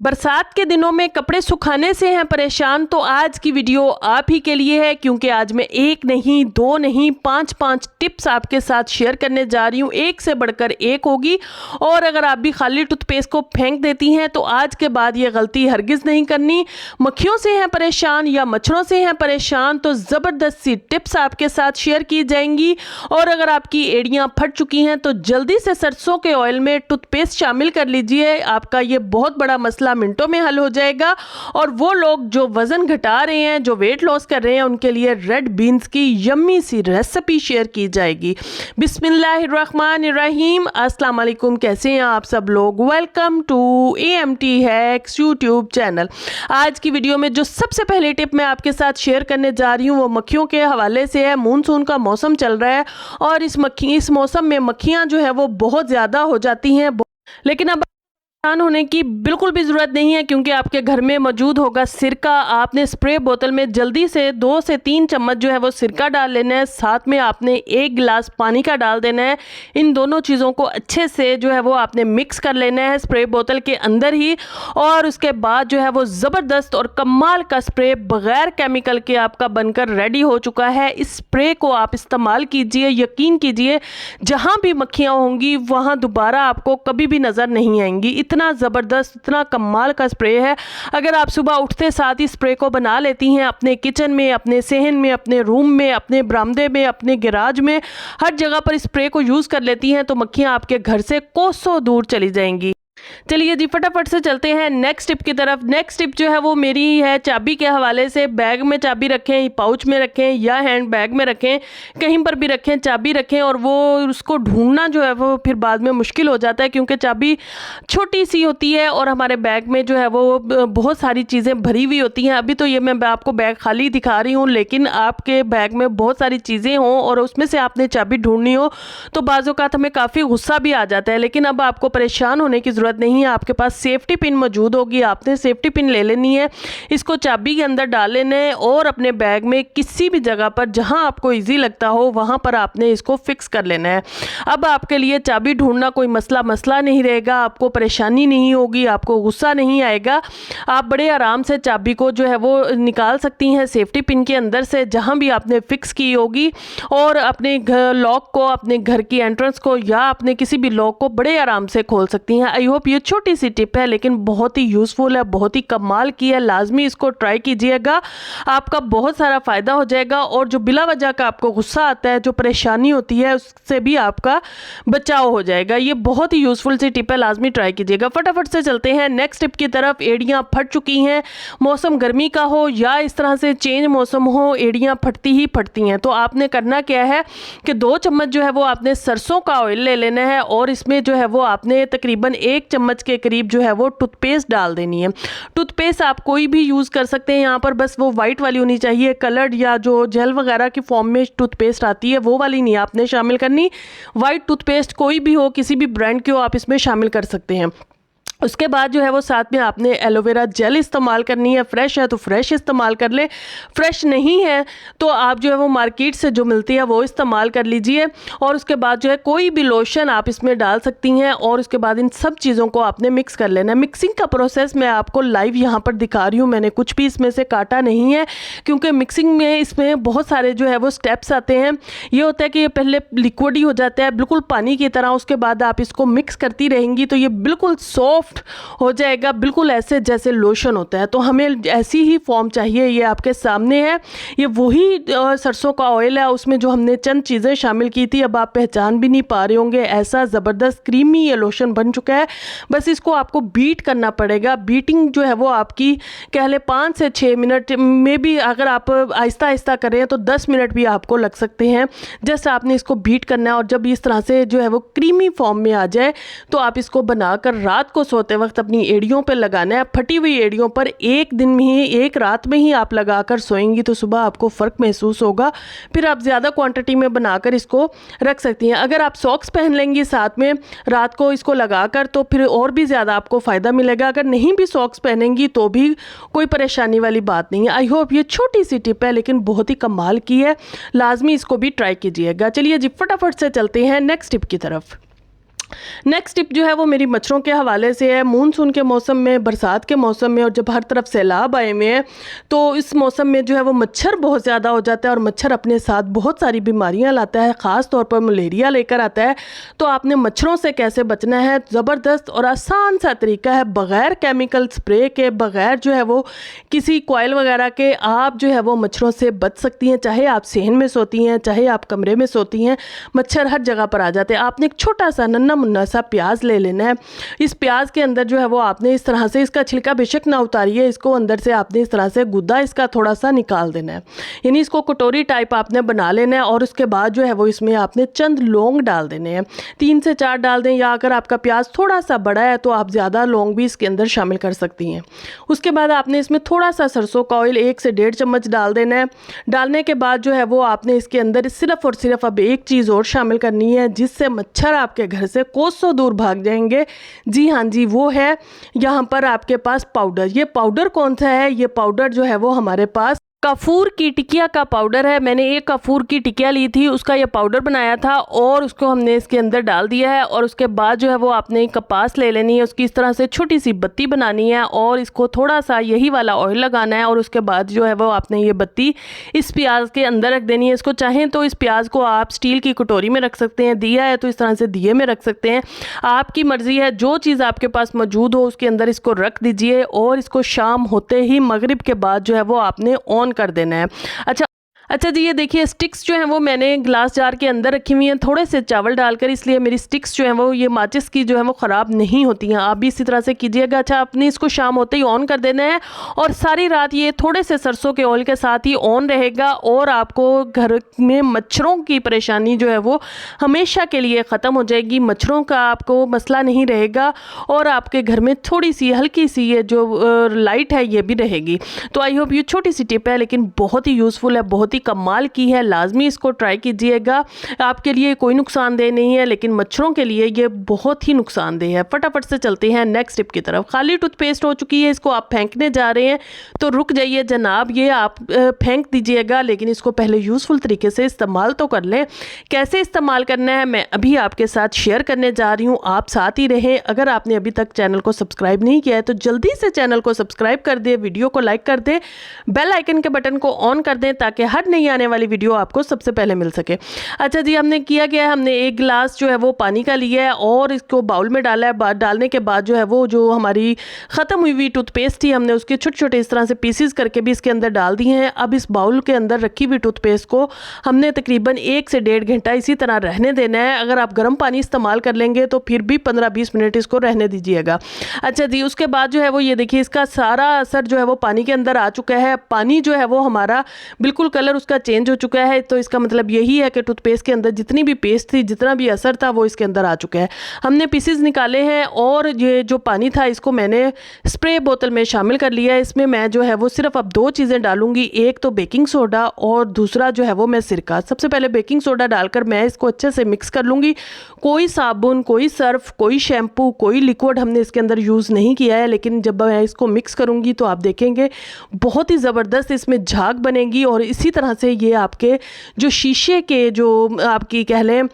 बरसात के दिनों में कपड़े सुखाने से हैं परेशान तो आज की वीडियो आप ही के लिए है, क्योंकि आज मैं एक नहीं दो नहीं पांच टिप्स आपके साथ शेयर करने जा रही हूँ। एक से बढ़कर एक होगी और अगर आप भी खाली टूथपेस्ट को फेंक देती हैं तो आज के बाद ये गलती हरगिज़ नहीं करनी। मक्खियों से हैं परेशान या मच्छरों से हैं परेशान तो ज़बरदस्त सी टिप्स आपके साथ शेयर की जाएंगी। और अगर आपकी एड़ियाँ फट चुकी हैं तो जल्दी से सरसों के ऑयल में टूथपेस्ट शामिल कर लीजिए, आपका ये बहुत बड़ा मसला मिनटों में हल हो जाएगा। और वो लोग जो वजन घटा रहे हैं, जो वेट लॉस कर रहे हैं, उनके लिए रेड बीन्स की यम्मी सी रेसिपी शेयर की जाएगी। बिस्मिल्लाहिर्रहमानिर्रहीम। अस्सलाम वालेकुम, कैसे हैं आप सब लोग? Welcome to AMT hacks YouTube channel. आज की वीडियो में जो सबसे पहली टिप मैं आपके साथ शेयर करने जा रही हूँ वो मक्खियों के हवाले से है। मानसून का मौसम चल रहा है और इस मौसम में मक्खियाँ जो है वो बहुत ज़्यादा हो जाती हैं, लेकिन अब परेशान होने की बिल्कुल भी ज़रूरत नहीं है, क्योंकि आपके घर में मौजूद होगा सिरका। आपने स्प्रे बोतल में जल्दी से 2 से 3 चम्मच जो है वो सिरका डाल लेना है, साथ में आपने 1 गिलास पानी का डाल देना है। इन दोनों चीज़ों को अच्छे से जो है वो आपने मिक्स कर लेना है स्प्रे बोतल के अंदर ही। और उसके बाद जो है वो ज़बरदस्त और कमाल का स्प्रे बग़ैर केमिकल के आपका बनकर रेडी हो चुका है। इस स्प्रे को आप इस्तेमाल कीजिए, यकीन कीजिए जहाँ भी मक्खियाँ होंगी वहाँ दोबारा आपको कभी भी नज़र नहीं आएंगी। इतना ज़बरदस्त, इतना कमाल का स्प्रे है। अगर आप सुबह उठते साथ ही स्प्रे को बना लेती हैं अपने किचन में, अपने सहन में, अपने रूम में, अपने बरामदे में, अपने गैराज में, हर जगह पर स्प्रे को यूज़ कर लेती हैं तो मक्खियाँ आपके घर से कोसों दूर चली जाएंगी। चलिए जी फटाफट से चलते हैं नेक्स्ट टिप की तरफ। नेक्स्ट टिप जो है वो मेरी है चाबी के हवाले से। बैग में चाबी रखें, पाउच में रखें या हैंड बैग में रखें, कहीं पर भी रखें, चाबी रखें। और वो उसको ढूंढना जो है वो फिर बाद में मुश्किल हो जाता है, क्योंकि चाबी छोटी सी होती है और हमारे बैग में जो है वो बहुत सारी चीज़ें भरी हुई होती हैं। अभी तो ये मैं आपको बैग खाली दिखा रही हूँ, लेकिन आपके बैग में बहुत सारी चीज़ें हों और उसमें से आपने चाबी ढूंढनी हो तो बाज़ औक़ात हमें काफ़ी गुस्सा भी आ जाता है। लेकिन अब आपको परेशान होने की ज़रूरत नहीं है, आपके पास सेफ्टी पिन मौजूद होगी। आपने सेफ्टी पिन ले लेनी है, इसको चाबी के अंदर डाल लेना है और अपने बैग में किसी भी जगह पर जहां आपको इजी लगता हो वहां पर आपने इसको फिक्स कर लेना है। अब आपके लिए चाबी ढूंढना कोई मसला नहीं रहेगा, आपको परेशानी नहीं होगी, आपको गुस्सा नहीं आएगा। आप बड़े आराम से चाबी को जो है वो निकाल सकती हैं सेफ्टी पिन के अंदर से जहां भी आपने फिक्स की होगी, और अपने लॉक को, अपने घर की एंट्रेंस को या अपने किसी भी लॉक को बड़े आराम से खोल सकती हैं। आई होप ये छोटी सी टिप है लेकिन बहुत ही यूज़फुल है, बहुत ही कमाल की है। लाजमी इसको ट्राई कीजिएगा, आपका बहुत सारा फ़ायदा हो जाएगा। और जो बिला वजह का आपको गुस्सा आता है, जो परेशानी होती है, उससे भी आपका बचाव हो जाएगा। ये बहुत ही यूज़फुल सी टिप है, लाजमी ट्राई कीजिएगा। फटाफट से चलते हैं नेक्स्ट टिप की तरफ। एड़ियाँ फट चुकी हैं, मौसम गर्मी का हो या इस तरह से चेंज मौसम हो, एड़ियाँ फटती ही फटती हैं। तो आपने करना क्या है कि 2 चम्मच जो है वो आपने सरसों का ऑयल ले लेना है और इसमें जो है वो आपने तकरीबन 1 चम्मच के करीब जो है वो टूथपेस्ट डाल देनी है। टूथपेस्ट आप कोई भी यूज़ कर सकते हैं, यहाँ पर बस वो वाइट वाली होनी चाहिए। कलर्ड या जो जेल वगैरह की फॉर्म में टूथपेस्ट आती है वो वाली नहीं आपने शामिल करनी। वाइट टूथपेस्ट कोई भी हो, किसी भी ब्रांड की हो, आप इसमें शामिल कर सकते हैं। उसके बाद जो है वो साथ में आपने एलोवेरा जेल इस्तेमाल करनी है। फ्रेश है तो फ्रेश इस्तेमाल कर ले, फ्रेश नहीं है तो आप जो है वो मार्केट से जो मिलती है वो इस्तेमाल कर लीजिए। और उसके बाद जो है कोई भी लोशन आप इसमें डाल सकती हैं और उसके बाद इन सब चीज़ों को आपने मिक्स कर लेना है। मिक्सिंग का प्रोसेस मैं आपको लाइव यहाँ पर दिखा रही हूँ, मैंने कुछ भी इसमें से काटा नहीं है, क्योंकि मिक्सिंग में इसमें बहुत सारे जो है वो स्टेप्स आते हैं। ये होता है कि ये पहले लिक्विड ही हो जाता है बिल्कुल पानी की तरह, उसके बाद आप इसको मिक्स करती रहेंगी तो ये बिल्कुल सॉफ्ट हो जाएगा, बिल्कुल ऐसे जैसे लोशन होता है। तो हमें ऐसी ही फॉर्म चाहिए। ये आपके सामने है, ये वही सरसों का ऑयल है, उसमें जो हमने चंद चीज़ें शामिल की थी। अब आप पहचान भी नहीं पा रहे होंगे, ऐसा ज़बरदस्त क्रीमी ये लोशन बन चुका है। बस इसको आपको बीट करना पड़ेगा। बीटिंग जो है वो आपकी कह ले 5 से 6 मिनट में भी, अगर आप आहिस्ता आहिस्ता कर रहे हैं तो 10 मिनट भी आपको लग सकते हैं। जस्ट आपने इसको बीट करना है और जब इस तरह से जो है वो क्रीमी फॉर्म में आ जाए तो आप इसको बनाकर रात को सोते वक्त अपनी एड़ियों पे लगाना है। फटी हुई एड़ियों पर एक दिन में ही, एक रात में ही आप लगाकर सोएंगी तो सुबह आपको फ़र्क महसूस होगा। फिर आप ज़्यादा क्वांटिटी में बनाकर इसको रख सकती हैं। अगर आप सॉक्स पहन लेंगी साथ में रात को इसको लगाकर तो फिर और भी ज़्यादा आपको फ़ायदा मिलेगा। अगर नहीं भी सॉक्स पहनेंगी तो भी कोई परेशानी वाली बात नहीं है। आई होप ये छोटी सी टिप है लेकिन बहुत ही कमाल की है, लाजमी इसको भी ट्राई कीजिएगा। चलिए जी फटाफट से चलते हैं नेक्स्ट टिप की तरफ। नेक्स्ट टिप जो है वो मेरी मच्छरों के हवाले से है। मानसून के मौसम में, बरसात के मौसम में, और जब हर तरफ सैलाब आए हुए हैं तो इस मौसम में जो है वो मच्छर बहुत ज़्यादा हो जाता है और मच्छर अपने साथ बहुत सारी बीमारियां लाता है, ख़ास तौर पर मलेरिया लेकर आता है। तो आपने मच्छरों से कैसे बचना है, ज़बरदस्त और आसान सा तरीका है, बग़ैर केमिकल स्प्रे के, बग़ैर जो है वो किसी कॉइल वगैरह के आप जो है वो मच्छरों से बच सकती हैं। चाहे आप सहन में सोती हैं, चाहे आप कमरे में सोती हैं, मच्छर हर जगह पर आ जाते हैं। आपने एक छोटा सा नन्ना मुन्ना सा प्याज ले लेना है। इस प्याज के अंदर जो है वो आपने इस तरह से, इसका छिलका बेशक ना उतारिए, इसको अंदर से आपने इस तरह से गुद्दा इसका थोड़ा सा निकाल देना है, यानी इसको कटोरी टाइप आपने बना लेना है। और उसके बाद जो है वो इसमें आपने चंद लौंग डाल देने हैं, 3 से 4 डाल दें, या अगर आपका प्याज थोड़ा सा बड़ा है तो आप ज़्यादा लौंग भी इसके अंदर शामिल कर सकती हैं। उसके बाद आपने इसमें थोड़ा सा सरसों का ऑयल 1 से 1.5 चम्मच डाल देना है। डालने के बाद जो है वो आपने इसके अंदर सिर्फ और सिर्फ अब एक चीज़ और शामिल करनी है, जिससे मच्छर आपके घर से कोसों दूर भाग जाएंगे। जी हाँ जी, वो है यहाँ पर आपके पास पाउडर। ये पाउडर कौन सा है? ये पाउडर जो है वो हमारे पास कपूर की टिकिया का पाउडर है। मैंने एक कपूर की टिकिया ली थी, उसका ये पाउडर बनाया था और उसको हमने इसके अंदर डाल दिया है। और उसके बाद जो है वो आपने कपास ले लेनी है, उसकी इस तरह से छोटी सी बत्ती बनानी है और इसको थोड़ा सा यही वाला ऑयल लगाना है। और उसके बाद जो है वो आपने ये बत्ती इस प्याज के अंदर रख देनी है। इसको चाहें तो इस प्याज को आप स्टील की कटोरी में रख सकते हैं, दिया है तो इस तरह से दिए में रख सकते हैं, आपकी मर्ज़ी है। जो चीज़ आपके पास मौजूद हो उसके अंदर इसको रख दीजिए और इसको शाम होते ही, मगरिब के बाद जो है वो आपने ऑन कर देना है। अच्छा जी, ये देखिए स्टिक्स जो हैं वो मैंने ग्लास जार के अंदर रखी हुई हैं, थोड़े से चावल डालकर, इसलिए मेरी स्टिक्स जो हैं वो ये माचिस की जो है वो ख़राब नहीं होती हैं। आप भी इसी तरह से कीजिएगा। अच्छा, आपने इसको शाम होते ही ऑन कर देना है और सारी रात ये थोड़े से सरसों के ऑयल के साथ ही ऑन रहेगा और आपको घर में मच्छरों की परेशानी जो है वो हमेशा के लिए ख़त्म हो जाएगी। मच्छरों का आपको मसला नहीं रहेगा और आपके घर में थोड़ी सी हल्की सी ये जो लाइट है ये भी रहेगी। तो आई होप ये छोटी सी टिप है लेकिन बहुत ही यूज़फुल है, बहुत कमाल की है। लाजमी इसको ट्राई कीजिएगा। आपके लिए कोई नुकसानदेह नहीं है लेकिन मच्छरों के लिए ये बहुत ही नुकसानदेह है। फटाफट से चलते हैं नेक्स्ट टिप की तरफ। खाली टूथपेस्ट हो चुकी है, इसको आप फेंकने जा रहे हैं तो रुक जाइए जनाब, ये आप फेंक दीजिएगा, लेकिन इसको पहले यूज़फुल तरीके से इस्तेमाल तो कर लें। कैसे इस्तेमाल करना है मैं अभी आपके साथ शेयर करने जा रही हूँ, आप साथ ही रहें। अगर आपने अभी तक चैनल को सब्सक्राइब नहीं किया है तो जल्दी से चैनल को सब्सक्राइब कर दें, वीडियो को लाइक कर दें, बेल आइकन के बटन को ऑन कर दें ताकि हर नई आने वाली वीडियो आपको सबसे पहले मिल सके। अच्छा जी, हमने किया गया है, हमने 1 गिलास जो है वो पानी का लिया है और इसको बाउल में डाला है। डालने के बाद जो है वो जो हमारी ख़त्म हुई हुई टूथपेस्ट थी, हमने उसके छोटे छोटे इस तरह से पीसीज करके भी इसके अंदर डाल दिए हैं। अब इस बाउल के अंदर रखी हुई टूथपेस्ट को हमने तकरीबन 1 से 1.5 घंटा इसी तरह रहने देना है। अगर आप गर्म पानी इस्तेमाल कर लेंगे तो फिर भी 15-20 मिनट इसको रहने दीजिएगा। अच्छा जी, उसके बाद जो है वो ये देखिए इसका सारा असर जो है वो पानी के अंदर आ चुका है। पानी जो है वो हमारा बिल्कुल कलर उसका चेंज हो चुका है। तो इसका मतलब यही है कि टूथपेस्ट के अंदर जितनी भी पेस्ट थी, जितना भी असर था वो इसके अंदर आ चुका है। हमने पीसेस निकाले हैं और ये जो पानी था इसको मैंने स्प्रे बोतल में शामिल कर लिया है। इसमें मैं जो है वो सिर्फ अब 2 चीज़ें डालूंगी, एक तो बेकिंग सोडा और दूसरा जो है वो मैं सिरका। सबसे पहले बेकिंग सोडा डालकर मैं इसको अच्छे से मिक्स कर लूँगी। कोई साबुन, कोई सर्फ, कोई शैम्पू, कोई लिक्विड हमने इसके अंदर यूज़ नहीं किया है, लेकिन जब मैं इसको मिक्स करूँगी तो आप देखेंगे बहुत ही ज़बरदस्त इसमें झाग बनेगी। और इसी तरह से ये आपके जो शीशे के जो आपकी कह लें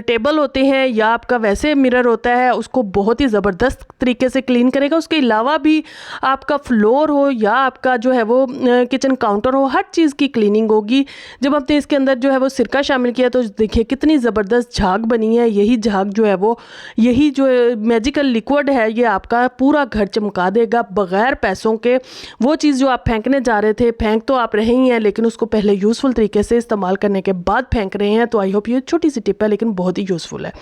टेबल होते हैं या आपका वैसे मिरर होता है उसको बहुत ही ज़बरदस्त तरीके से क्लीन करेगा। उसके अलावा भी आपका फ्लोर हो या आपका जो है वो किचन काउंटर हो, हर चीज़ की क्लीनिंग होगी। जब आपने इसके अंदर जो है वो सिरका शामिल किया तो देखिए कितनी ज़बरदस्त झाग बनी है। यही झाग जो है वो, यही जो मैजिकल लिक्विड है ये आपका पूरा घर चमका देगा बग़ैर पैसों के। वो चीज़ जो आप फेंकने जा रहे थे, फेंक तो आप रहे ही हैं लेकिन उसको पहले यूज़फुल तरीके से इस्तेमाल करने के बाद फेंक रहे हैं। तो आई होप ये छोटी सी टिप है लेकिन बहुत ही यूज़फुल है।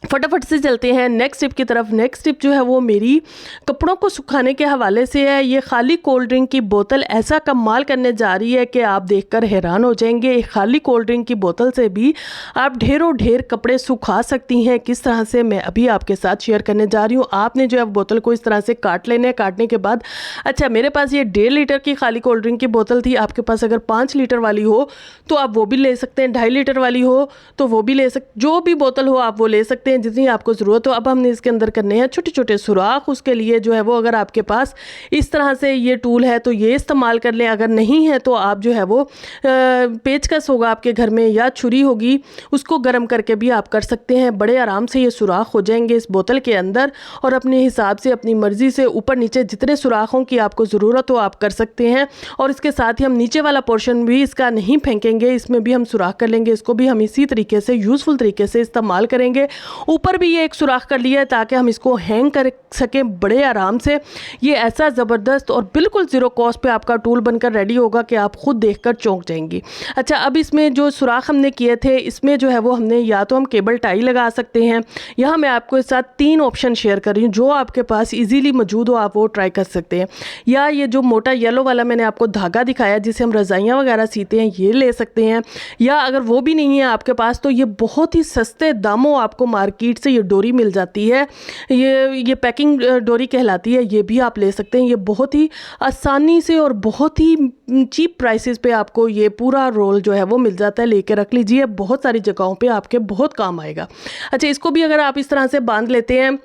फटाफट से चलते हैं नेक्स्ट टिप की तरफ। नेक्स्ट टिप जो है वो मेरी कपड़ों को सुखाने के हवाले से है। ये खाली कोल्ड ड्रिंक की बोतल ऐसा कमाल करने जा रही है कि आप देखकर हैरान हो जाएंगे। एक खाली कोल्ड ड्रिंक की बोतल से भी आप ढेरों ढेर कपड़े सुखा सकती हैं। किस तरह से मैं अभी आपके साथ शेयर करने जा रही हूँ। आपने जो है बोतल को इस तरह से काट लेना है। काटने के बाद, अच्छा मेरे पास ये 1.5 लीटर की खाली कोल्ड ड्रिंक की बोतल थी, आपके पास अगर 5 लीटर वाली हो तो आप वो भी ले सकते हैं, 2.5 लीटर वाली हो तो वो भी ले सकते, जो भी बोतल हो आप वो ले सकते सकते हैं जितनी आपको ज़रूरत हो। अब हमने इसके अंदर करने हैं छोटे छोटे सुराख। उसके लिए जो है वो अगर आपके पास इस तरह से ये टूल है तो ये इस्तेमाल कर लें, अगर नहीं है तो आप जो है वो पेचकस होगा आपके घर में या छुरी होगी, उसको गर्म करके भी आप कर सकते हैं। बड़े आराम से ये सुराख हो जाएंगे इस बोतल के अंदर, और अपने हिसाब से अपनी मर्ज़ी से ऊपर नीचे जितने सुराखों की आपको ज़रूरत हो आप कर सकते हैं। और इसके साथ ही हम नीचे वाला पोर्शन भी इसका नहीं फेंकेंगे, इसमें भी हम सुराख कर लेंगे। इसको भी हम इसी तरीके से यूज़फुल तरीके से इस्तेमाल करेंगे। ऊपर भी ये एक सुराख कर लिया है ताकि हम इसको हैंग कर सकें बड़े आराम से। ये ऐसा ज़बरदस्त और बिल्कुल ज़ीरो कॉस्ट पे आपका टूल बनकर रेडी होगा कि आप खुद देखकर चौंक जाएंगी। अच्छा, अब इसमें जो सुराख हमने किए थे इसमें जो है वो हमने या तो हम केबल टाई लगा सकते हैं। यहाँ मैं आपको इस साथ 3 ऑप्शन शेयर कर रही हूँ, जो आपके पास इजीली मौजूद हो आप वो ट्राई कर सकते हैं। या ये जो मोटा येलो वाला मैंने आपको धागा दिखाया जिसे हम रज़ाइयाँ वगैरह सीते हैं, ये ले सकते हैं। या अगर वो भी नहीं है आपके पास तो ये बहुत ही सस्ते दामों आपको मार्केट से ये डोरी मिल जाती है, ये पैकिंग डोरी कहलाती है, ये भी आप ले सकते हैं। ये बहुत ही आसानी से और बहुत ही चीप प्राइसेस पे आपको ये पूरा रोल जो है वो मिल जाता है। लेके रख लीजिए, बहुत सारी जगहों पे आपके बहुत काम आएगा। अच्छा, इसको भी अगर आप इस तरह से बांध लेते हैं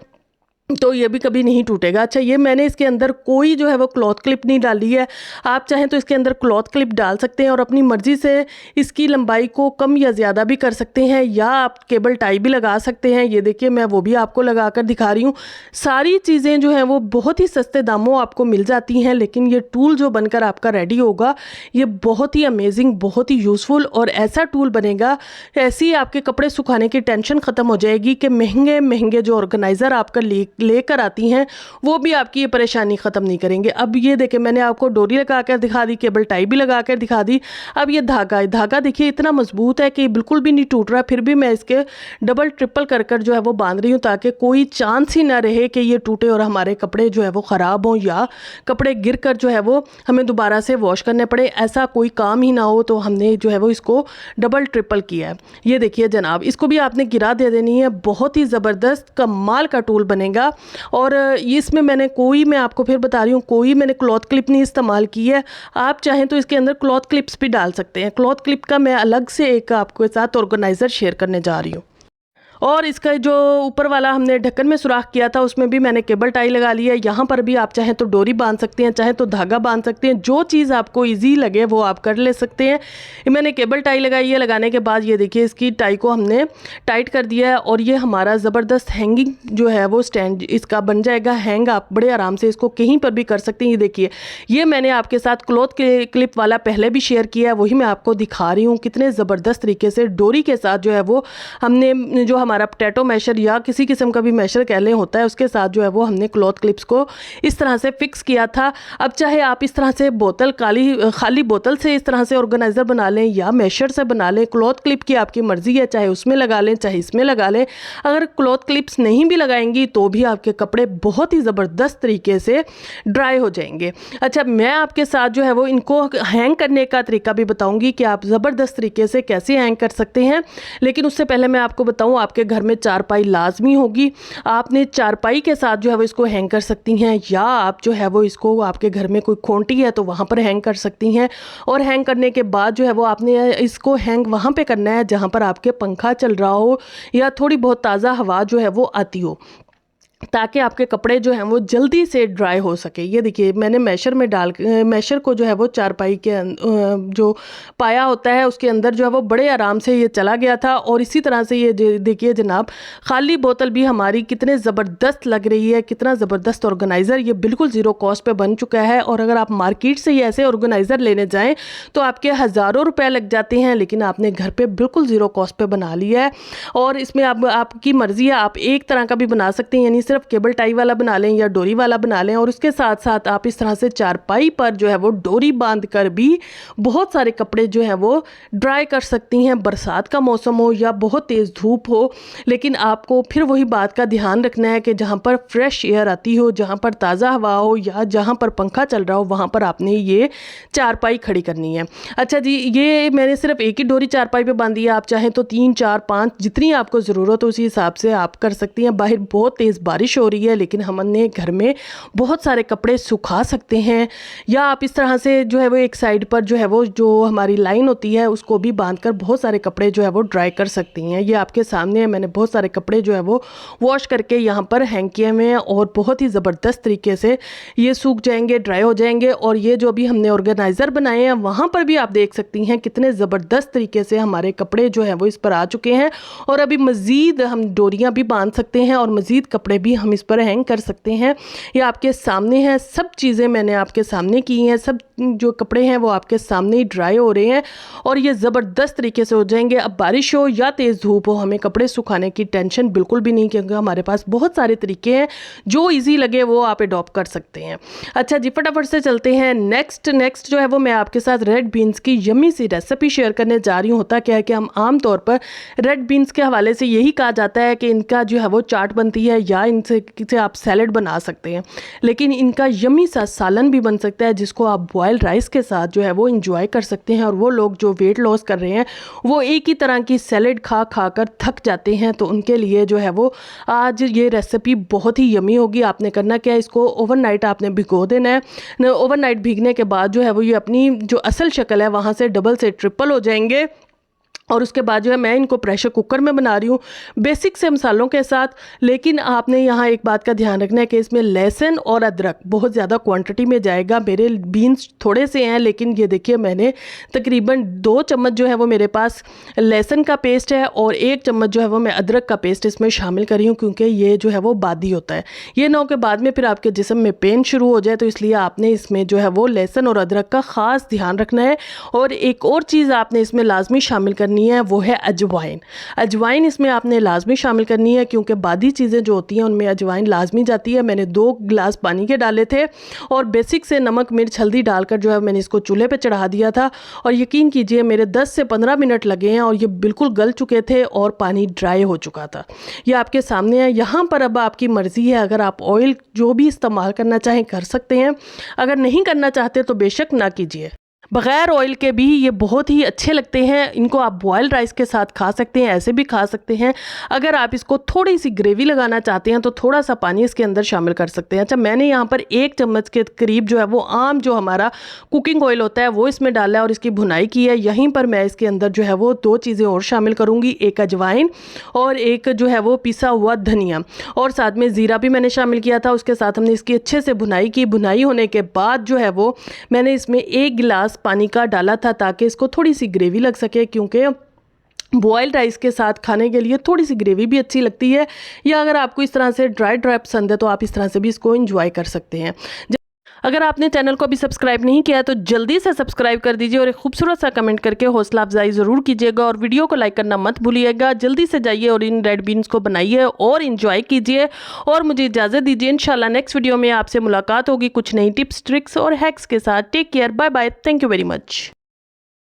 तो ये भी कभी नहीं टूटेगा। अच्छा, ये मैंने इसके अंदर कोई जो है वो क्लॉथ क्लिप नहीं डाली है। आप चाहें तो इसके अंदर क्लॉथ क्लिप डाल सकते हैं और अपनी मर्ज़ी से इसकी लंबाई को कम या ज़्यादा भी कर सकते हैं, या आप केबल टाई भी लगा सकते हैं। ये देखिए मैं वो भी आपको लगा कर दिखा रही हूँ। सारी चीज़ें जो हैं वो बहुत ही सस्ते दामों आपको मिल जाती हैं, लेकिन ये टूल जो बनकर आपका रेडी होगा ये बहुत ही अमेजिंग, बहुत ही यूज़फुल और ऐसा टूल बनेगा, ऐसे ही आपके कपड़े सुखाने की टेंशन ख़त्म हो जाएगी कि महंगे महंगे जो ऑर्गेनाइज़र आपका लेकर आती हैं वो भी आपकी ये परेशानी ख़त्म नहीं करेंगे। अब ये देखें मैंने आपको डोरी लगा कर दिखा दी, केबल टाई भी लगा कर दिखा दी। अब ये धागा देखिए इतना मजबूत है कि बिल्कुल भी नहीं टूट रहा, फिर भी मैं इसके डबल ट्रिपल कर कर जो है वो बांध रही हूँ ताकि कोई चांस ही ना रहे कि ये टूटे और हमारे कपड़े जो है वो ख़राब हों या कपड़े गिर कर जो है वो हमें दोबारा से वॉश करने पड़े, ऐसा कोई काम ही ना हो। तो हमने जो है वो इसको डबल ट्रिपल किया है। ये देखिए जनाब, इसको भी आपने गिरा दे देनी है। बहुत ही ज़बरदस्त कमाल का टूल बनेगा। और इसमें मैं आपको फिर बता रही हूँ, कोई मैंने क्लॉथ क्लिप नहीं इस्तेमाल की है। आप चाहें तो इसके अंदर क्लॉथ क्लिप्स भी डाल सकते हैं। क्लॉथ क्लिप का मैं अलग से एक आपके साथ ऑर्गेनाइज़र शेयर करने जा रही हूँ। और इसका जो ऊपर वाला हमने ढक्कन में सुराख किया था उसमें भी मैंने केबल टाई लगा ली है। यहाँ पर भी आप चाहें तो डोरी बांध सकते हैं, चाहें तो धागा बांध सकते हैं, जो चीज़ आपको इजी लगे वो आप कर ले सकते हैं। मैंने केबल टाई लगाई है। लगाने के बाद ये देखिए इसकी टाई को हमने टाइट कर दिया है और ये हमारा ज़बरदस्त हैंगिंग जो है वो स्टैंड इसका बन जाएगा। हैंग आप बड़े आराम से इसको कहीं पर भी कर सकते हैं। ये देखिए, ये मैंने आपके साथ क्लॉथ क्लिप वाला पहले भी शेयर किया है, वही मैं आपको दिखा रही हूँ कितने ज़बरदस्त तरीके से डोरी के साथ जो है वो हमने जो हमारा पोटैटो मैशर या किसी किस्म का भी मैशर कह लें होता है, उसके साथ जो है वो हमने क्लॉथ क्लिप्स को इस तरह से फिक्स किया था। अब चाहे आप इस तरह से बोतल खाली बोतल से इस तरह से ऑर्गेनाइज़र बना लें या मैशर से बना लें, क्लॉथ क्लिप की आपकी मर्ज़ी है, चाहे उसमें लगा लें चाहे इसमें लगा लें। अगर क्लॉथ क्लिप्स नहीं भी लगाएंगी तो भी आपके कपड़े बहुत ही ज़बरदस्त तरीके से ड्राई हो जाएंगे। अच्छा, मैं आपके साथ जो है वो इनको हैंग करने का तरीका भी बताऊँगी कि आप ज़बरदस्त तरीके से कैसे हैंग कर सकते हैं। लेकिन उससे पहले मैं आपको बताऊँ, आपके घर में चारपाई लाजमी होगी। आपने चारपाई के साथ जो है वो इसको हैंग कर सकती हैं, या आप जो है वो इसको आपके घर में कोई खूंटी है तो वहाँ पर हैंग कर सकती हैं। और हैंग करने के बाद जो है वो आपने इसको हैंग वहाँ पे करना है जहाँ पर आपके पंखा चल रहा हो या थोड़ी बहुत ताज़ा हवा जो है वो आती हो, ताकि आपके कपड़े जो हैं वो जल्दी से ड्राई हो सके। ये देखिए मैंने मैशर को जो है वो चारपाई के जो पाया होता है उसके अंदर जो है वो बड़े आराम से ये चला गया था। और इसी तरह से ये देखिए जनाब, खाली बोतल भी हमारी कितने ज़बरदस्त लग रही है, कितना ज़बरदस्त ऑर्गेनाइज़र। ये बिल्कुल ज़ीरो कॉस्ट पे बन चुका है। और अगर आप मार्केट से ये ऐसे ऑर्गेनाइज़र लेने जाएँ तो आपके हज़ारों रुपये लग जाते हैं, लेकिन आपने घर पर बिल्कुल ज़ीरो कॉस्ट पर बना लिया है। और इसमें आपकी मर्ज़ी है, आप एक तरह का भी बना सकते हैं, यानी सिर्फ केबल टाई वाला बना लें या डोरी वाला बना लें। और उसके साथ साथ आप इस तरह से चारपाई पर जो है वो डोरी बांध कर भी बहुत सारे कपड़े जो है वो ड्राई कर सकती हैं। बरसात का मौसम हो या बहुत तेज़ धूप हो, लेकिन आपको फिर वही बात का ध्यान रखना है कि जहाँ पर फ्रेश एयर आती हो, जहाँ पर ताज़ा हवा हो या जहाँ पर पंखा चल रहा हो, वहाँ पर आपने ये चारपाई खड़ी करनी है। अच्छा जी, ये मैंने सिर्फ एक ही डोरी चारपाई पे बांधी है। आप चाहें तो 3, 4, 5 जितनी आपको ज़रूरत हो उसी हिसाब से आप कर सकती हैं। बाहर बहुत तेज़ बारिश बारिश हो रही है, लेकिन हमने घर में बहुत सारे कपड़े सुखा सकते हैं। या आप इस तरह से जो है वो एक साइड पर जो है वो जो हमारी लाइन होती है उसको भी बांधकर बहुत सारे कपड़े जो है वो ड्राई कर सकती हैं। ये आपके सामने है, मैंने बहुत सारे कपड़े जो है वो वॉश करके यहाँ पर हैंग किए हुए हैं और बहुत ही ज़बरदस्त तरीके से ये सूख जाएंगे, ड्राई हो जाएंगे। और ये जो अभी हमने ऑर्गेनाइज़र बनाए हैं वहाँ पर भी आप देख सकती हैं कितने ज़बरदस्त तरीके से हमारे कपड़े जो हैं वो इस पर आ चुके हैं। और अभी मज़ीद हम डोरियाँ भी बांध सकते हैं और मज़ीद कपड़े भी हम इस पर हैंग कर सकते हैं। ये आपके सामने है, सब चीज़ें मैंने आपके सामने की हैं, सब जो कपड़े हैं वो आपके सामने ही ड्राई हो रहे हैं और ये ज़बरदस्त तरीके से हो जाएंगे। अब बारिश हो या तेज़ धूप हो, हमें कपड़े सुखाने की टेंशन बिल्कुल भी नहीं, क्योंकि हमारे पास बहुत सारे तरीके हैं जो ईजी लगे वो आप अडॉप्ट कर सकते हैं। अच्छा जी, फटाफट से चलते हैं नेक्स्ट जो है वो मैं आपके साथ रेड बीन्स की यम्मी सी रेसिपी शेयर करने जा रही हूँ। होता क्या है कि हम आम तौर पर रेड बीन्स के हवाले से यही कहा जाता है कि इनका जो है वो चाट बनती है या इनसे आप सैलड बना सकते हैं, लेकिन इनका यम्मी सा सालन भी बन सकता है जिसको आप बॉयल्ड राइस के साथ जो है वो इंजॉय कर सकते हैं। और वो लोग जो वेट लॉस कर रहे हैं वो एक ही तरह की सैलड खा कर थक जाते हैं, तो उनके लिए जो है वो आज ये रेसिपी बहुत ही यमी होगी। आपने करना क्या है, इसको ओवरनाइट आपने भिगो देना है। ओवरनाइट भीगने के बाद जो है वो ये अपनी जो असल शक्ल है वहाँ से डबल से ट्रिपल हो जाएंगे। और उसके बाद जो है मैं इनको प्रेशर कुकर में बना रही हूँ बेसिक से मसालों के साथ। लेकिन आपने यहाँ एक बात का ध्यान रखना है कि इसमें लहसुन और अदरक बहुत ज़्यादा क्वांटिटी में जाएगा। मेरे बीन्स थोड़े से हैं, लेकिन ये देखिए मैंने तकरीबन 2 चम्मच जो है वो मेरे पास लहसुन का पेस्ट है और 1 चम्मच जो है वो मैं अदरक का पेस्ट इसमें शामिल करी हूँ, क्योंकि ये जो है वो बादी होता है। ये ना हो के बाद में फिर आपके जिस्म में पेन शुरू हो जाए, तो इसलिए आपने इसमें जो है वो लहसुन और अदरक का ख़ास ध्यान रखना है। और एक और चीज़ आपने इसमें लाजमी शामिल करनी है, वो है अजवाइन। अजवाइन इसमें आपने लाजमी शामिल करनी है, क्योंकि बादी चीज़ें जो होती हैं उनमें अजवाइन लाजमी जाती है। मैंने 2 गिलास पानी के डाले थे और बेसिक से नमक मिर्च हल्दी डालकर जो है मैंने इसको चूल्हे पे चढ़ा दिया था। और यकीन कीजिए मेरे 10 से 15 मिनट लगे हैं और ये बिल्कुल गल चुके थे और पानी ड्राई हो चुका था। ये आपके सामने है। यहाँ पर अब आपकी मर्ज़ी है, अगर आप ऑयल जो भी इस्तेमाल करना चाहें कर सकते हैं, अगर नहीं करना चाहते तो बेशक ना कीजिए। बग़ैर ऑयल के भी ये बहुत ही अच्छे लगते हैं। इनको आप बॉयल्ड राइस के साथ खा सकते हैं, ऐसे भी खा सकते हैं। अगर आप इसको थोड़ी सी ग्रेवी लगाना चाहते हैं तो थोड़ा सा पानी इसके अंदर शामिल कर सकते हैं। अच्छा, मैंने यहाँ पर 1 चम्मच के करीब जो है वो आम जो हमारा कुकिंग ऑयल होता है वो इसमें डाला है और इसकी भुनाई की है। यहीं पर मैं इसके अंदर जो है वो 2 चीज़ें और शामिल करूँगी, एक अजवाइन और एक जो है वो पिसा हुआ धनिया, और साथ में ज़ीरा भी मैंने शामिल किया था। उसके साथ हमने इसकी अच्छे से भुनाई की। भुनाई होने के बाद जो है वो मैंने इसमें 1 गिलास पानी का डाला था ताकि इसको थोड़ी सी ग्रेवी लग सके, क्योंकि बॉयल्ड राइस के साथ खाने के लिए थोड़ी सी ग्रेवी भी अच्छी लगती है। या अगर आपको इस तरह से ड्राई पसंद है तो आप इस तरह से भी इसको एंजॉय कर सकते हैं। अगर आपने चैनल को अभी सब्सक्राइब नहीं किया तो जल्दी से सब्सक्राइब कर दीजिए और एक खूबसूरत सा कमेंट करके हौसला अफजाई ज़रूर कीजिएगा और वीडियो को लाइक करना मत भूलिएगा। जल्दी से जाइए और इन रेड बीन्स को बनाइए और इन्जॉय कीजिए और मुझे इजाज़त दीजिए। इंशाल्लाह नेक्स्ट वीडियो में आपसे मुलाकात होगी कुछ नई टिप्स ट्रिक्स और हैक्स के साथ। Take care, bye bye, thank you very much.